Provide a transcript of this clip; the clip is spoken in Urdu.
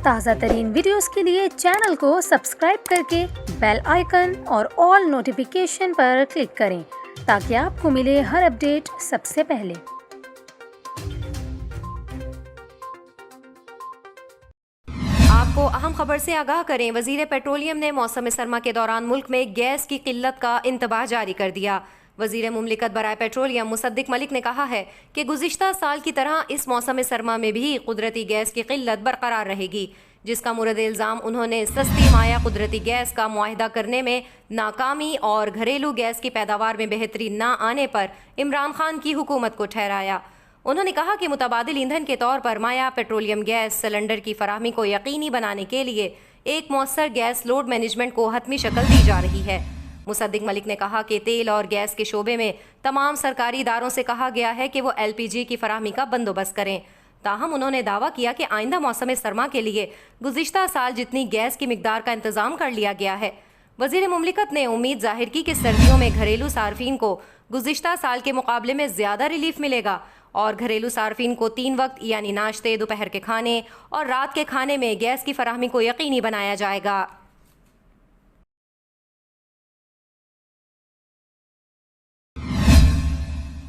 تازہ ترین ویڈیوز کے لیے چینل کو سبسکرائب کر کے بیل آئیکن اور آل نوٹیفیکیشن پر کلک کریں تاکہ آپ کو ملے ہر اپڈیٹ سب سے پہلے۔ آپ کو اہم خبر سے آگاہ کریں، وزیر پیٹرولیم نے موسم سرما کے دوران ملک میں گیس کی قلت کا انتباہ جاری کر دیا۔ وزیر مملکت برائے پیٹرولیم مصدق ملک نے کہا ہے کہ گزشتہ سال کی طرح اس موسم سرما میں بھی قدرتی گیس کی قلت برقرار رہے گی، جس کا مورد الزام انہوں نے سستی مائع قدرتی گیس کا معاہدہ کرنے میں ناکامی اور گھریلو گیس کی پیداوار میں بہتری نہ آنے پر عمران خان کی حکومت کو ٹھہرایا۔ انہوں نے کہا کہ متبادل ایندھن کے طور پر مائع پیٹرولیم گیس سلنڈر کی فراہمی کو یقینی بنانے کے لیے ایک مؤثر گیس لوڈ مینجمنٹ کو حتمی شکل دی جا رہی ہے۔ مصدق ملک نے کہا کہ تیل اور گیس کے شعبے میں تمام سرکاری اداروں سے کہا گیا ہے کہ وہ LPG کی فراہمی کا بندوبست کریں۔ تاہم انہوں نے دعویٰ کیا کہ آئندہ موسم سرما کے لیے گزشتہ سال جتنی گیس کی مقدار کا انتظام کر لیا گیا ہے۔ وزیر مملکت نے امید ظاہر کی کہ سردیوں میں گھریلو صارفین کو گزشتہ سال کے مقابلے میں زیادہ ریلیف ملے گا اور گھریلو صارفین کو 3 وقت یعنی ناشتے، دوپہر کے کھانے اور رات کے کھانے میں گیس کی فراہمی کو یقینی بنایا جائے گا۔